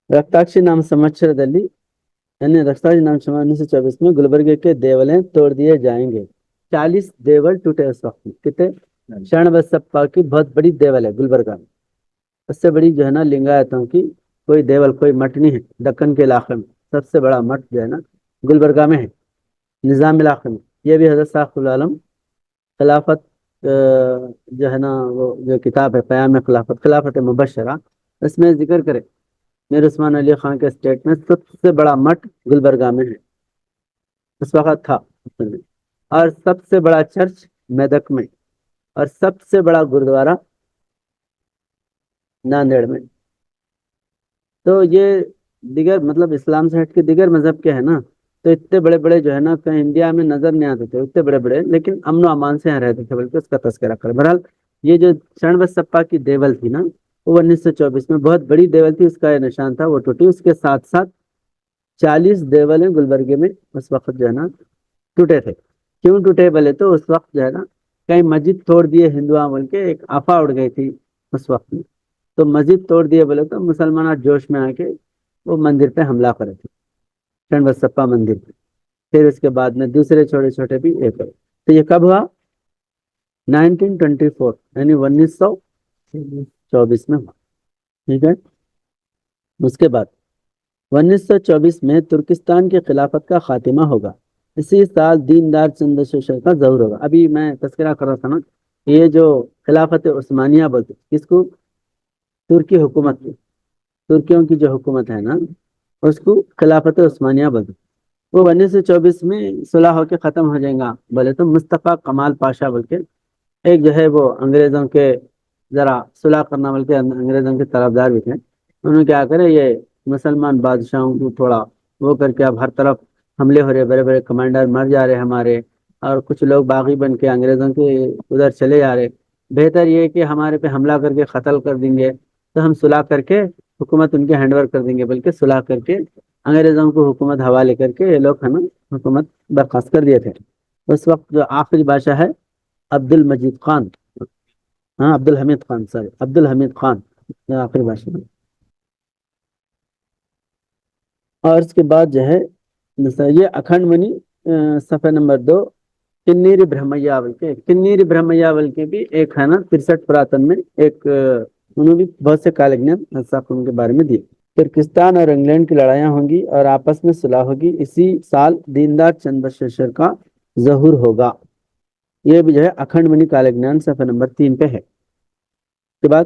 رکتاکشی نام سموتسر دلی یعنی رکتاکشی نام سموتسر 1924 میں گلبرگے کے دیولیں توڑ دیے جائیں گے. 40 دیول ٹوٹے اس وقت میں. کتنے شرن بسپا کی بہت بڑی دیول ہے گلبرگہ میں, اس سے بڑی جو ہے نا لنگایتوں کی کوئی دیول کوئی مٹ نہیں ہے دکن کے علاقے میں. سب سے بڑا مٹ جو ہے نا گلبرگہ میں ہے, نظام علاقے میں. یہ بھی حضرت صاحب العالم خلافت جو ہے نا وہ جو کتاب ہے قیام خلافت, خلافت مبشرہ, اس میں ذکر کرے میر عثمان علی خان کے اسٹیٹ میں سب سے بڑا مٹ گلبرگہ میں ہے اس وقت تھا, اور سب سے بڑا چرچ میدک میں, اور سب سے بڑا گردوارہ ناندیڑ میں. تو یہ دیگر مطلب اسلام سے ہٹ کے دیگر مذہب کے ہیں نا, تو اتنے بڑے بڑے جو ہے نا کہیں انڈیا میں نظر نہیں آتے تھے اتنے بڑے بڑے, لیکن امن و امان سے یہاں رہتے تھے, بلکہ اس کا تذکرہ کرے. بہرحال یہ جو شرن بسپا کی دیول تھی نا وہ 1924 میں بہت بڑی دیول تھی, اس کا یہ نشان تھا, وہ ٹوٹی. اس کے ساتھ ساتھ 40 دیولیں گلبرگے میں اس وقت جو ہے نا ٹوٹے تھے. کیوں ٹوٹے بولے تو اس وقت جو ہے نا کہیں مسجد توڑ دیے ہندو بول کے ایک افواہ اڑ گئی تھی اس وقت میں, تو مسجد توڑ دیے بولے تو مسلمان جوش میں آ کے وہ مندر پہ حملہ کرے تھے, شرن بسپا مندر پہ. پھر اس کے بعد میں دوسرے چھوٹے چھوٹے بھی ایک ہوئے. تو یہ کب ہوا 1924 یعنی 1924 میں ہوا. ٹھیک ہے. اس کے بعد 1924 میں ترکستان کی خلافت کا خاتمہ ہوگا. اسی سال دیندار چندرشیکھر کا ظہور ہوگا. ابھی میں تذکرہ کر رہا تھا نا, یہ جو خلافت عثمانیہ بولتے کس کو, ترکی حکومت کی, ترکیوں کی جو حکومت ہے نا اس کو خلافت عثمانیہ بولتے. وہ 1924 میں صلح ہو کے ختم ہو جائے گا بولے تو مصطفیٰ کمال پاشا بول کے ایک جو ہے وہ انگریزوں کے ذرا صلح کرنا بول کے انگریزوں کے طرفدار بھی تھے. انہوں نے کیا کرے یہ مسلمان بادشاہوں کو تھوڑا وہ کر کے اب ہر طرف حملے ہو رہے, بڑے بڑے کمانڈر مر جا رہے ہمارے, اور کچھ لوگ باغی بن کے انگریزوں کے ادھر چلے جا رہے. بہتر یہ کہ ہمارے پہ حملہ کر کے قتل کر دیں گے تو ہم صلح کر کے حکومت ان کے ہینڈ اوور کر دیں گے, بلکہ صلح کر کے انگریزوں کو حکومت حوالے کر کے یہ لوگ ہمیں حکومت برخاست کر دیے تھے. اس وقت جو آخری بادشاہ ہے عبد المجید خان, ہاں عبد الحمید خان, سوری عبد الحمید خان آخری بادشاہ. اور اس کے بعد جو ہے یہ اکھنڈ منی صفحہ نمبر 2 کنیری برہمیاول کے, کنیری برہمیاول کے بھی ایک ہے نا 63 پراتن میں ایک, انہوں نے بھی بہت سے کال کے بارے میں دیے. ترکستان اور انگلینڈ کی لڑائیاں ہوں گی اور آپس میں صلح ہوگی. اسی سال دیندار چندرشیکھر کا ظہور ہوگا. یہ بھی جو ہے اکھنڈ منی کال گیان صفحہ نمبر 3 پہ ہے. اس کے بعد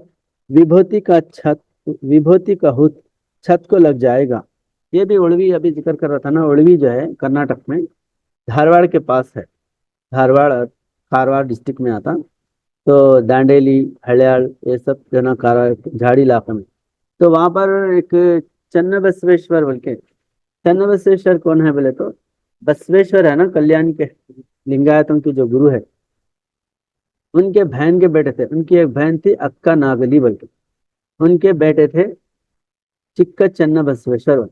وبھوتی کا چھت, وبھوتی کا ہت چھت کو لگ جائے گا. یہ بھی اڑوی ابھی ذکر کر رہا تھا نا، اڑوی جو ہے کرناٹک میں دھارواڑ کے پاس ہے، دھارواڑ اور کارواڑ ڈسٹرکٹ میں آتا. تو دانڈیلی ہڑیال یہ سب جو ہے نا جھاڑی علاقے میں. تو وہاں پر ایک چن بسویشور بول کے، چن بسویشور کون ہے بولے تو بسویشور ہے نا کلیان کے لنگایتوں کے جو گرو ہے، ان کے بہن کے بیٹے تھے. ان کی ایک بہن تھی اکا ناگلی بول کے، ان کے بیٹے تھے چکا چن بسویشور،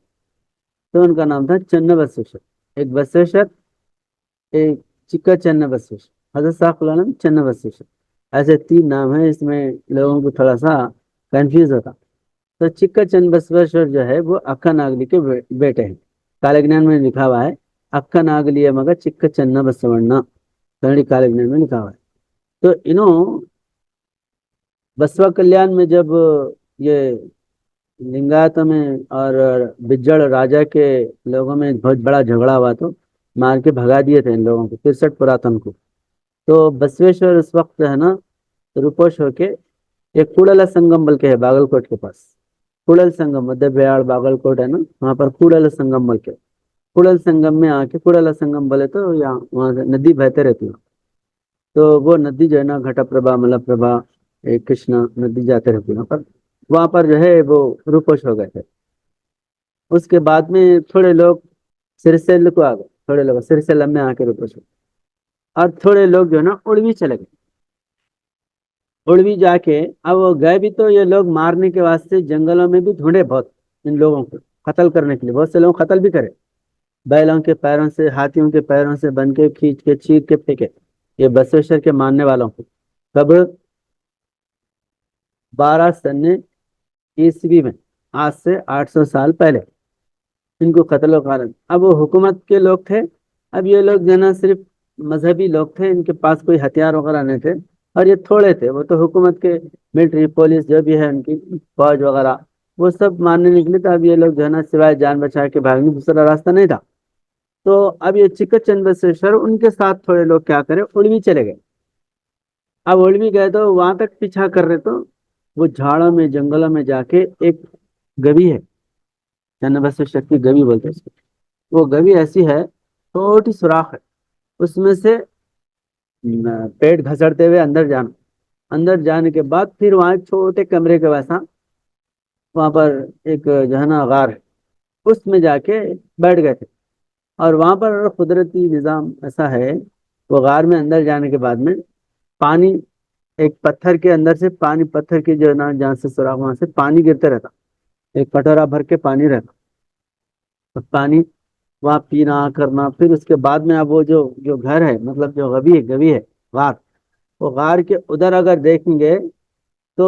تو ان کا نام تھا چن بسویشور. ایک بسویشور، ایک چکا چن بسویشور، حضرت صاحب العالم چن بسویشور، ایسے تین نام ہیں. اس میں لوگوں کو تھوڑا سا کنفیوز ہوتا. تو چکا چن بسویشور جو ہے وہ اکا ناگلی کے بیٹے ہیں. کالجنان میں لکھا ہوا ہے اکا ناگلی مگا چکا چن بسونا، کنڑی کالجنان میں لکھا ہوا ہے. تو انہوں بسوا کلیان میں جب یہ لنگایت میں اور بجڑ راجا کے لوگوں میں بہت بڑا جھگڑا ہوا تو مار کے بھگا دیے تھے ان لوگوں کو 63 پراتن کو. تو بسویشور اس وقت ہے نا روپوش ہو کے ایک کوڑلا سنگم بل کے ہے باگل کوٹ کے پاس. کوڑل سنگم مدھیہ بہار باگل کوٹ ہے نا، وہاں پر کوڑل سنگم بل کے، کوڑل سنگم میں آ کے کوڑلا سنگم بولے تو یہاں وہاں سے ندی بہتے رہتی ہیں. تو وہ ندی جو ہے نا گھٹا پربا ملا پربا کرشنا ندی جاتے رہتی ہے وہاں پر جو ہے وہ روپوش ہو گئے تھے. اس کے بعد میں تھوڑے لوگ سرسیل کو آ گئے، تھوڑے لوگ سرسیلم میں آ کے روپوش ہو، اور تھوڑے لوگ جو ہے نا اڑوی چلے گئے. اڑوی جا کے اب وہ گئے بھی تو یہ لوگ مارنے کے واسطے جنگلوں میں بھی ڈھونڈے بہت ان لوگوں کو قتل کرنے کے لیے. بہت سے لوگ قتل بھی کرے، بیلوں کے پیروں سے ہاتھیوں کے پیروں سے بن کے کھینچ کے چیر کے پھینکے یہ بسویشور کے ماننے والوں کو. کب 12 سن عیسوی میں، آج سے 800 سال پہلے ان کو قتل و غارت. اب وہ حکومت کے لوگ تھے، اب یہ لوگ جو نا صرف مذہبی لوگ تھے، ان کے پاس کوئی ہتھیار وغیرہ نہیں تھے، اور یہ تھوڑے تھے. وہ تو حکومت کے ملٹری پولیس جو بھی ہے ان کی فوج وغیرہ وہ سب ماننے نکلے. تو اب یہ لوگ جو ہے نا سوائے جان بچا کے بھاگنے دوسرا راستہ نہیں تھا. تو اب یہ چکا چند بسویشور ان کے ساتھ تھوڑے لوگ کیا کرے اڑوی چلے گئے. اب اڑوی گئے تو وہاں تک پیچھا کر رہے تو وہ جھاڑوں میں جنگلوں میں جا کے ایک گوی ہے، چند بسویشور کی گوی بولتے ہیں اس کو. وہ گوی ایسی ہے چھوٹی سوراخ ہے، اس میں سے پیٹ گھسڑتے ہوئے اندر جانا. اندر جانے کے بعد پھر وہاں ایک چھوٹے کمرے کے ویسا وہاں پر ایک جو ہے نا غار ہے، اس میں جا کے بیٹھ گئے تھے. اور وہاں پر قدرتی نظام ایسا ہے، وہ غار میں اندر جانے کے بعد میں پانی ایک پتھر کے اندر سے پانی، پتھر کی جو ہے نا جہاں سے سوراخ وہاں سے پانی گرتے رہتا، ایک کٹورا بھر کے پانی رہتا. تو پانی وہاں پینا کرنا. پھر اس کے بعد میں اب وہ جو گھر ہے مطلب جو گوی ہے غار، وہ غار کے ادھر اگر دیکھیں گے تو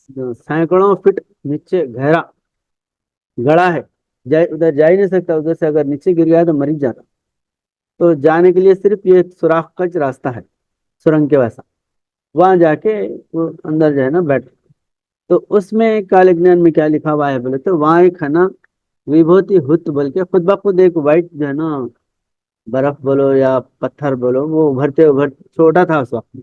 سینکڑوں فٹ نیچے گہرا گڑا ہے، ادھر جا ہی نہیں سکتا. ادھر سے اگر نیچے گر گیا تو مر جاتا. تو جانے کے لیے صرف یہ سوراخ کا راستہ ہے سرنگ کے ویسا، وہاں جا کے وہ اندر جو ہے نا بیٹھ. تو اس میں کالجنان میں کیا لکھا ہوا ہے بولے تو وہاں ایک ہے نا وبھوتی ہت بول کے خود بخود ایک وائٹ جو ہے نا برف بولو یا پتھر بولو وہ ابھرتے چھوٹا تھا اس وقت.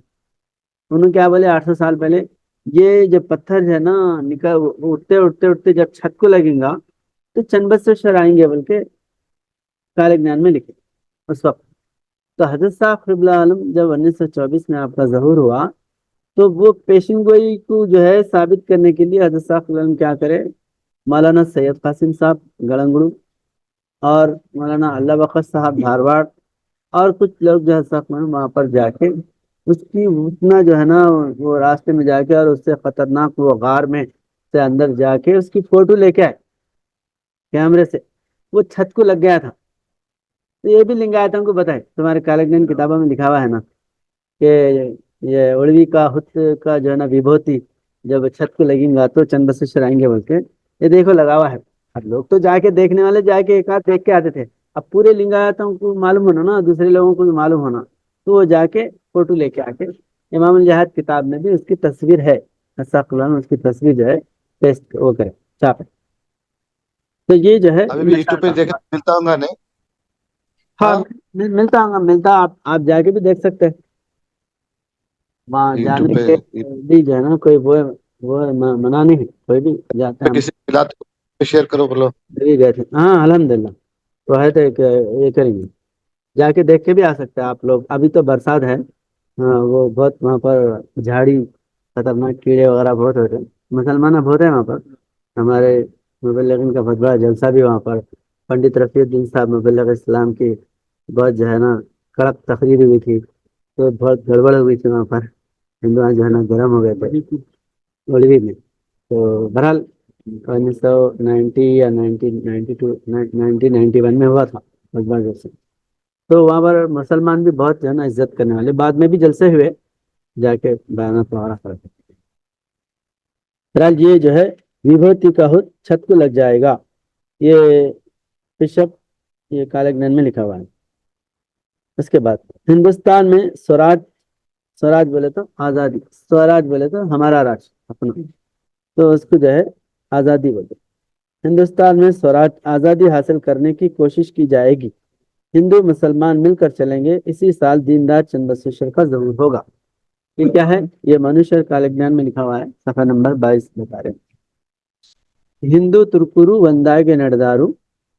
انہوں کیا بولے 800 سال پہلے یہ جو پتھر ہے نا نکل اٹھتے اٹھتے اٹھتے جب چھت کو لگیں گا تو چند بسویشور آئیں گے بول کے کالجنان میں لکھے اس وقت. تو حضرت صاحب قبلہ عالم جب 1924 میں آپ کا ظہور ہوا تو وہ پیشن گوئی کو جو ہے ثابت کرنے کے لیے حضرت صاحب قبلہ عالم کیا کرے، مولانا سید قاسم صاحب گڑنگڑو اور مولانا اللہ بخش صاحب دھارواڑ اور کچھ لوگ جو ہے وہاں پر جا کے اس کی اتنا جو ہے نا وہ راستے میں جا کے اور اس سے خطرناک وہ غار میں سے اندر جا کے اس کی فوٹو لے کے آئے کیمرے سے. وہ چھت کو لگ گیا تھا. تو یہ بھی لنگایتوں کو بتائے، تمہارے کالجنان کتابوں میں لکھا ہوا ہے نا کہ یہ اڑوی کا ہت کا جو ہے نا وبھوتی جب چھت کو لگیں گا تو چند بسویشور آئیں گے بول کے یہ دیکھو لگا ہوا ہے. اب لوگ تو جا کے دیکھنے والے جا کے ایک آدھ دیکھ کے آتے تھے. اب پورے لنگایتوں کو معلوم ہونا نا، دوسرے لوگوں کو بھی معلوم ہونا، تو وہ جا کے فوٹو لے کے آ کے امام الجہاد کتاب میں بھی اس کی تصویر ہے، اس کی تصویر جو ہے پیسٹ وہ کرے چھاپے. تو یہ جو ہے ابھی بھی یوٹیوب پہ دیکھا ملتا ہوں گا نہیں. ہاں ہاں ملتا ہوں گا، ملتا آپ جا کے بھی دیکھ سکتے ہیں. وہاں یوٹیوب جانے پہ کے بھی جو ہے نا کوئی وہ منع نہیں ہے، کوئی بھی جاتا ہے. کسی ملا شیئر کرو بولو. بھی گئے تھے. ہاں الحمدللہ تو ہے تو یہ کریں گے, جا کے دیکھ کے بھی آ سکتے ہیں آپ لوگ. ابھی تو برسات ہے, ہاں وہ بہت وہاں پر جھاڑی خطرناک کیڑے وغیرہ بہت ہوتے ہیں. مسلمان بہت ہیں وہاں پر. ہمارے مبلغین کا بہت بڑا جلسہ بھی وہاں پر, پنڈت رفیع الدین صاحب مبلغ اسلام کی بہت جو ہے نا کڑک تقریر ہوئی تھی, تو بہت گڑبڑ ہوئی تھی وہاں پر. ہندو جو ہے نا گرم ہو گئے تھے مولوی میں. تو بہرحال 1990 یا 1991 میں ہوا تھا اکبر جیسے. تو وہاں پر مسلمان بھی بہت جو ہے نا عزت کرنے والے, بعد میں بھی جلسے ہوئے جا کے بیانات وغیرہ کرتے. بہرحال یہ جو ہے وبھوتی کا خود چھت کو لگ جائے گا, یہ بشپ یہ کالے گنان میں لکھا ہوا ہے. اس کے بعد ہندوستان میں سوراج بولے تو آزادی, سوراج بولے تو ہمارا راج اپنا, تو اس کو جو ہے آزادی بولتے. ہندوستان میں سوراج آزادی حاصل کرنے کی کوشش کی جائے گی. ہندو مسلمان مل کر چلیں گے, اسی سال دیندار چند بسویشور کا ظہور ہوگا. یہ کیا ہے؟ یہ منوشر کالے گنان میں لکھا ہوا ہے, صفحہ نمبر 22 بتا رہے. ہندو ترکرو وندا نڑدارو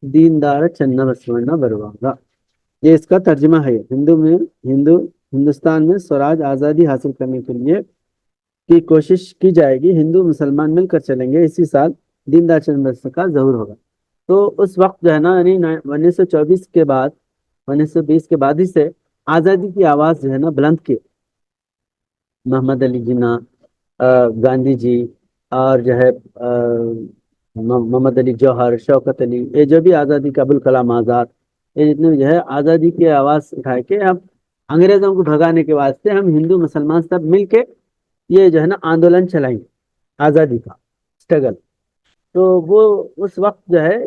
دیندار چನ್ನ بسವಣ್ಣ ಬರುವಾಗ. یہ اس کا ترجمہ ہے. ہندوستان میں سوراج آزادی حاصل کرنے کے لیے کی کوشش کی جائے گی. ہندو مسلمان مل کر چلیں گے, اسی سال دیندار چند بسوಣ್ಣ کا ظہور ہوگا. تو اس وقت جو ہے نا 1924 کے بعد 1920 کے بعد ہی سے آزادی کی آواز جو ہے نا بلند کی. محمد علی جناح, گاندھی جی, اور جو ہے محمد علی جوہر, شوکت علی, یہ جو بھی آزادی کا ابوالکلام آزاد, یہ جتنے بھی جو ہے آزادی کی آواز اٹھا کے ہم انگریزوں کو بھگانے کے واسطے ہم ہندو مسلمان سب مل کے یہ جو ہے نا آندولن چلائیں گے آزادی کا اسٹرگل. تو وہ اس وقت جو ہے,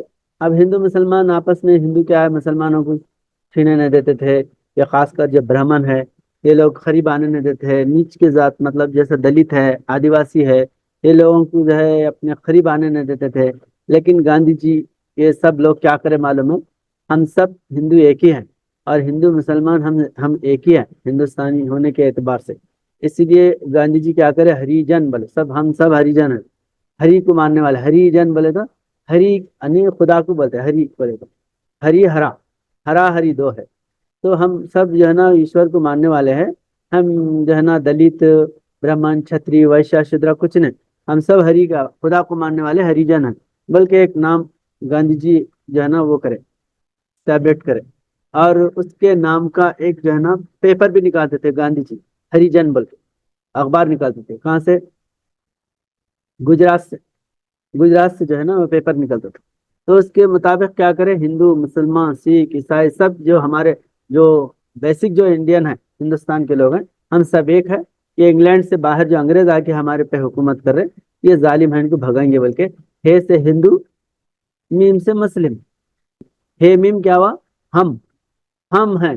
اب ہندو مسلمان آپس میں, ہندو کیا ہے مسلمانوں کو چھینے نہیں دیتے تھے, یا خاص کر جو برہمن ہے یہ لوگ قریب آنے نہیں دیتے ہیں. نیچ کے ذات مطلب جیسے دلت ہے, آدیواسی ہے, یہ لوگوں کو جو ہے اپنے قریب آنے نہیں دیتے تھے. لیکن گاندھی جی یہ سب لوگ کیا کرے معلوم ہے, ہم سب ہندو ایک ہی ہیں, اور ہندو مسلمان ہم ایک ہی ہیں ہندوستانی ہونے کے اعتبار سے. اسی لیے گاندھی جی کیا کرے, ہری جن بولے, ہم سب ہری جن ہیں. ہری کو ماننے والے ہری جن بولے تو ہری یعنی خدا کو بولتے ہیں, ہری بولے تو ہری ہرا, ہرا ہری دو ہے. تو ہم سب جو ہے نا ایشور کو ماننے والے ہیں. ہم جو ہے نا دلت, برہمن, چھتری, ویشیا, شودرا کچھ نہیں, ہم سب ہری کا خدا کو ماننے والے ہری جن ہیں. بلکہ ایک نام گاندھی جی جو ہے نا وہ کرے, سیلیبریٹ کرے, اور اس کے نام کا ایک جو ہے نا پیپر بھی نکالتے تھے گاندھی جی, ہری جن بول کے اخبار نکالتے تھے. کہاں سے؟ گجرات سے. گجرات سے جو ہے نا وہ پیپر نکلتا تھا. تو اس کے مطابق کیا کرے, ہندو مسلمان سکھ عیسائی سب جو ہمارے جو بیسک جو انڈین ہیں ہندوستان کے لوگ ہیں, ہم سب ایک ہے. یہ انگلینڈ سے باہر جو انگریز آ کے ہمارے پہ حکومت کر رہے, یہ ظالم ہیں, ان کو بھگائیں گے بول کے. ہے سے ہندو, میم سے مسلم, ہے میم کیا ہوا, ہم ہیں,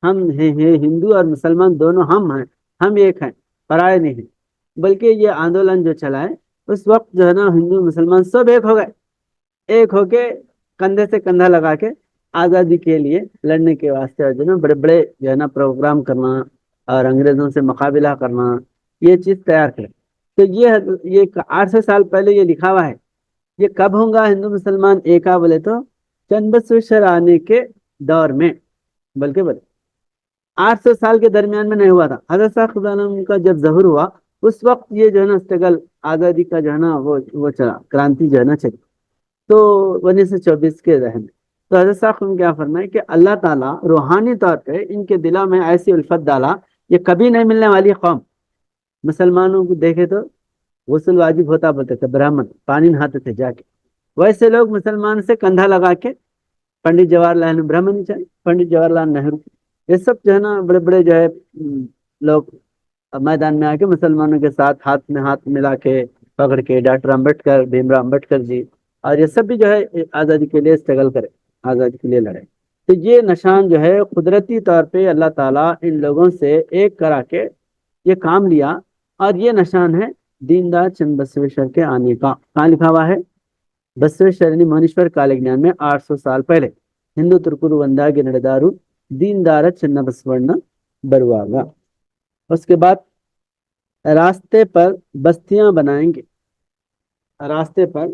ہم ہیں ہندو اور مسلمان دونوں ہم ہیں, ہم ایک ہیں, پرائے نہیں ہیں. بلکہ یہ آندولن جو چلا ہے اس وقت جو ہے نا ہندو مسلمان سب ایک ہو گئے, ایک ہو کے کندھے سے کندھا لگا کے آزادی کے لیے لڑنے کے واسطے جو ہے نا بڑے بڑے جو ہے نا پروگرام کرنا اور انگریزوں سے مقابلہ کرنا, یہ چیز تیار کرے. تو یہ 800 سال پہلے یہ لکھا ہوا ہے. یہ کب ہوں گا ہندو مسلمان ایک بولے تو چند بسویشور آنے کے دور میں, بلکہ 800 سال کے درمیان میں نہیں ہوا تھا. حضرت صاحب خدا نام کا جب ظہور ہوا اس وقت یہ جو ہے نا اسٹرگل آزادی کا جو ہے نا وہ چلا, کرانتی جو ہے نا چلی. تو 1924 کے ذہن میں تو حضرت صاحب کیا فرمائے کہ اللہ تعالیٰ روحانی طور پہ ان کے دلوں میں ایسی الفت ڈالا, یہ کبھی نہیں ملنے والی قوم. مسلمانوں کو دیکھے تو غسل واجب ہوتا بولتے تھے, برہمن پانی نہاتے تھے جا کے, ویسے لوگ مسلمان سے کندھا لگا کے پنڈت جواہر لال نہرو, برہمن چاہیے پنڈت جواہر لال نہرو, یہ سب جو ہے نا بڑے بڑے جو ہے لوگ میدان میں آ کے مسلمانوں کے ساتھ ہاتھ میں ہاتھ ملا کے پکڑ کے, ڈاکٹر امبیڈکر, بھیم راؤ امبیڈکر جی, اور یہ سب بھی جو ہے آزادی کے لیے اسٹرگل کرے, آزادی کے لیے لڑے. تو یہ نشان جو ہے قدرتی طور پہ اللہ تعالیٰ ان لوگوں سے ایک کرا کے یہ کام لیا, اور یہ نشان ہے دیندار چند بسویشور کے آنے کا. کہاں لکھا ہوا ہے؟ بسویشور یعنی منیشور کالے گنان میں 800 سال پہلے ہندو ترکرو وندا نڑدارو دیندار چನ್ನ بسವಣ್ಣ ಬರುವಾಗ. اس کے بعد راستے پر بستیاں بنائیں گے, راستے پر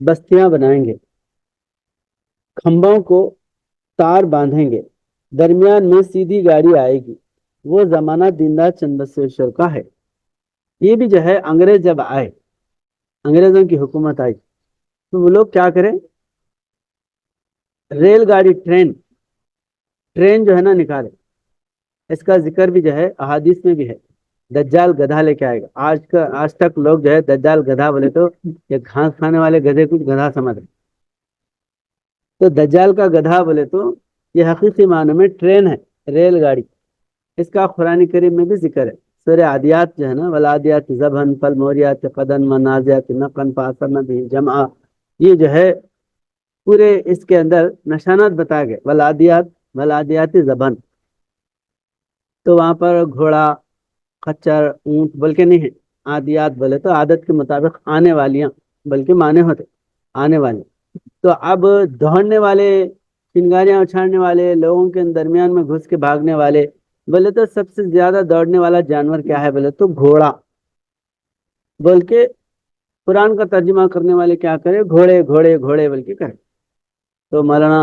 بستیاں بنائیں گے، کھمبوں کو تار باندھیں گے، درمیان میں سیدھی گاڑی آئے گی، وہ زمانہ دیندار چند بسویشور کا ہے۔ یہ بھی جو ہے انگریز جب آئے، انگریزوں کی حکومت آئی تو وہ لوگ کیا کریں، ریل گاڑی ٹرین جو ہے نا نکالے۔ اس کا ذکر بھی جو ہے احادیث میں بھی ہے، دجال گدھا لے کے آئے گا۔ آج تک لوگ جو ہے دجال گدھا بولے تو یہ گھاس کھانے والے گدھے کو گدھا سمجھ رہے، تو دجال کا گدھا بولے تو یہ حقیقی معنی میں ٹرین ہے، ریل گاڑی۔ اس کا قرآن کریم میں بھی ذکر ہے، سورہ عادیات جو ہے نا، ولادیات ذبحن فالموریات قدن منازعات نقن فاثرن به جمعا، یہ جو ہے پورے اس کے اندر نشانات بتا گئے، ولادیات ذبحن، تو وہاں پر گھوڑا، خچر، اونٹ بول کے نہیں ہے، عادیات بولے تو عادت کے مطابق آنے والیاں، بلکہ معنی ہوتے آنے والے۔ تو اب دوڑنے والے، چنگاریاں اچھاڑنے والے، لوگوں کے درمیان میں گھس کے بھاگنے والے، بولے تو سب سے زیادہ دوڑنے والا جانور کیا ہے بولے تو گھوڑا بول کے قرآن کا ترجمہ کرنے والے کیا کرے، گھوڑے گھوڑے گھوڑے بول کے کرے۔ تو مولانا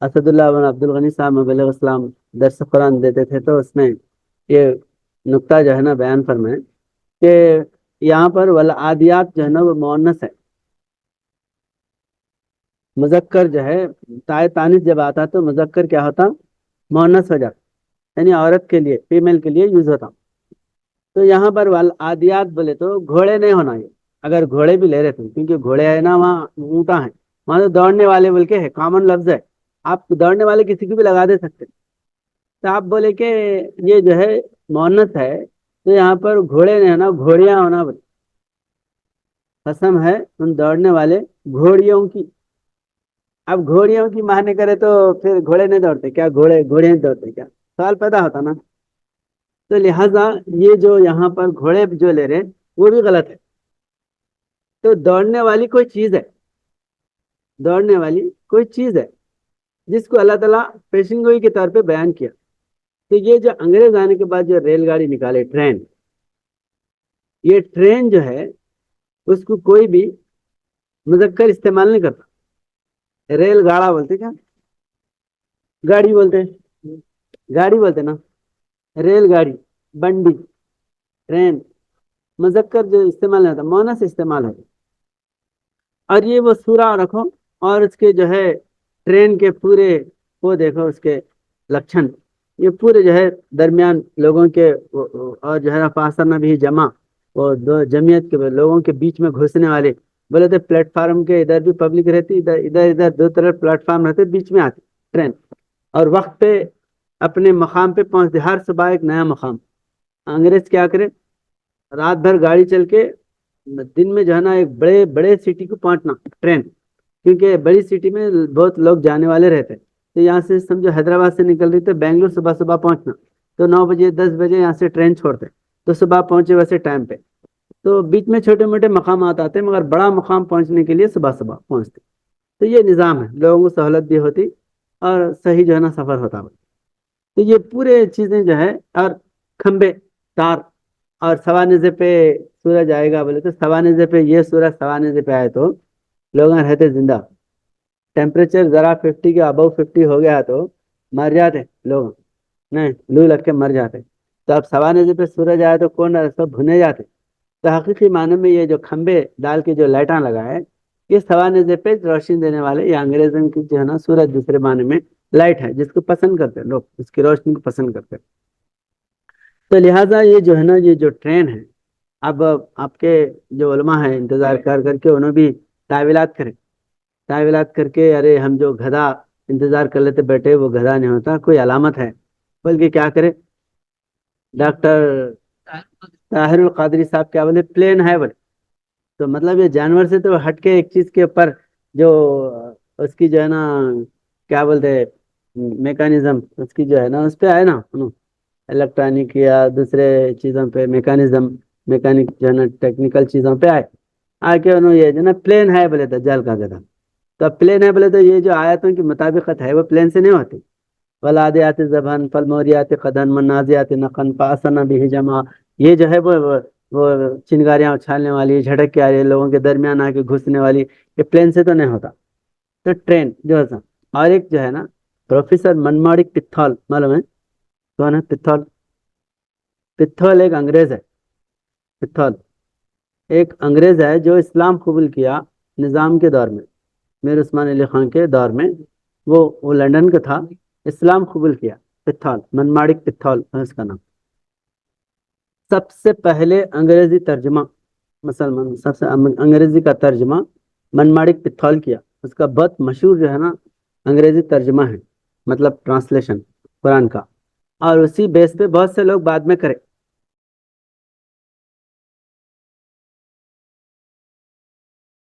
اسد اللہ بن عبد الغنی صاحب مبلغ اسلام درس قرآن دیتے تھے، تو اس میں یہ نقطہ جو ہے نا بیان فرمائے کہ یہاں پر والعادیات جو ہے نا وہ مؤنث ہے، مذکر جو ہے تائے تانیث جب آتا تو مذکر کیا ہوتا، مؤنث ہو جاتا، یعنی عورت کے لیے، فیمیل کے لیے یوز ہوتا۔ تو یہاں پر والعادیات بولے تو گھوڑے نہیں ہونا یہ، اگر گھوڑے بھی لے رہے تھے، کیونکہ گھوڑے ہے نا وہاں اونٹا ہے، وہاں تو دوڑنے والے بول کے ہے، کامن لفظ ہے، آپ دوڑنے والے کسی کو بھی لگا دے سکتے۔ تو آپ بولے کہ یہ جو ہے مؤنث ہے، تو یہاں پر گھوڑے نہیں ہونا، گھوڑیاں ہونا بولے، قسم ہے ان دوڑنے والے گھوڑیوں کی۔ اب گھوڑیوں کی معنی کرے تو پھر گھوڑے نہیں دوڑتے کیا، گھوڑے نہیں دوڑتے کیا، سوال پیدا ہوتا نا۔ تو لہذا یہ جو یہاں پر گھوڑے جو لے رہے وہ بھی غلط ہے۔ تو دوڑنے والی کوئی چیز ہے، دوڑنے والی کوئی چیز ہے جس کو اللہ تعالیٰ پیشن گوئی کے طور پہ بیان کیا۔ تو یہ جو انگریز آنے کے بعد جو ریل گاڑی نکالے، ٹرین، یہ ٹرین جو ہے اس کو کوئی بھی مذکر استعمال نہیں کرتا۔ ریل گاڑا بولتے کیا، گاڑی بولتے، گاڑی بولتے نا، ریل گاڑی، بنڈی، ٹرین، مذکر جو استعمال نہیں ہوتا، مؤنث استعمال ہوتا۔ اور یہ وہ سورہ رکھو اور اس کے جو ہے ٹرین کے پورے وہ دیکھو اس کے لکشن، یہ پورے جو ہے درمیان لوگوں کے اور جو ہے نا فاصلہ بھی جمع، وہ دو جمعیت کے لوگوں کے بیچ میں گھسنے والے، بولے تو پلیٹ فارم کے ادھر بھی پبلک رہتی، ادھر دو طرف پلیٹ فارم رہتے، بیچ میں آتی ٹرین، اور وقت پہ اپنے مقام پہ پہنچتے، ہر صبح ایک نیا مقام۔ انگریز کیا کرے، رات بھر گاڑی چل کے دن میں جو ہے نا ایک بڑے بڑے سٹی کو پہنچنا ٹرین، کیونکہ بڑی سٹی میں بہت لوگ جانے والے رہتے، تو یہاں سے سمجھو حیدرآباد سے نکل رہی تو بنگلور صبح صبح پہنچنا، تو 9 بجے 10 بجے یہاں سے ٹرین چھوڑتے، تو صبح پہنچے ویسے ٹائم پہ۔ تو بیچ میں چھوٹے موٹے مقامات آتے مگر بڑا مقام پہنچنے کے لیے صبح صبح پہنچتے۔ تو یہ نظام ہے، لوگوں کو سہولت بھی ہوتی اور صحیح جو ہے نا سفر ہوتا۔ تو یہ پورے چیزیں جو ہے، اور کھمبے، تار، اور سوانزے پہ سورج آئے گا بولے تو سوانزے پہ، یہ سورج سوانزے پہ آئے تو لوگ رہتے زندہ، ٹیمپریچر ذرا 50 کے ابو 50 ہو گیا تو مر جاتے لوگ، نہیں لو لگ کے مر جاتے۔ تو اب سوانزے پہ سورج آئے تو کون سب بھنے جاتے۔ تو حقیقی معنی میں یہ جو کھمبے ڈال کے جو لائٹاں لگائے، یہ سوانزے پہ روشنی دینے والے، یہ انگریزوں کی جو ہے نا سورج دوسرے معنی میں لائٹ ہے، جس کو پسند کرتے لوگ، اس کی روشنی کو پسند کرتے۔ تو لہٰذا یہ جو ہے نا یہ جو ٹرین ہے، اب آپ کے جو علماء ہیں انتظار کر کے انہوں بھی تعویلات کریں، تعویلات کر کے ارے ہم جو گدھا انتظار کر لیتے بیٹھے، وہ گدھا نہیں ہوتا، کوئی علامت ہے، بلکہ کیا کرے، ڈاکٹر طاہر القادری صاحب کیا بولے، پلین ہے بولے، تو مطلب یہ جانور سے تو ہٹ کے ایک چیز کے اوپر جو اس کی جو ہے نا کیا بولتے میکانزم، اس کی جو ہے نا اس پہ آئے نا، الیکٹرانک یا دوسرے چیزوں پہ میکانزم، میکانک جو ہے نا ٹیکنیکل چیزوں پہ آئے، آ کے انہوں یہ جو ہے نا پلین ہے بولے دجال کا گدھا۔ تو پلین ہے بولے تو یہ جو آیتوں کی مطابقت ہے وہ پلین سے نہیں ہوتی، ولادیات ذبحن فالموریات قدحا والنازعات نقعا فاثرن به جمعا، یہ جو ہے وہ وہ چنگاریاں اچھالنے والی، جھٹک کے آ رہی ہے، لوگوں کے درمیان آ کے گھسنے والی، یہ پلین سے تو نہیں ہوتا. تو ٹرین جو ہے اور ایک جو ہے نا پروفیسر منمارک پتھال، معلوم ہے کون ہے پتھال؟ پتھال ایک انگریز ہے. پتھال ایک انگریز ہے جو اسلام قبول کیا نظام کے دور میں، میر عثمان علی خان کے دور میں. وہ لندن کا تھا، اسلام قبول کیا. پتھال، منمارک پتھال ہے اس کا نام. سب سے پہلے انگریزی ترجمہ مسلمان، سب سے انگریزی کا ترجمہ منمارک پتھال کیا. اس کا بہت مشہور جو ہے نا انگریزی ترجمہ ہے، مطلب ٹرانسلیشن قرآن کا. اور اسی بیس پہ بہت سے لوگ بعد میں کرے.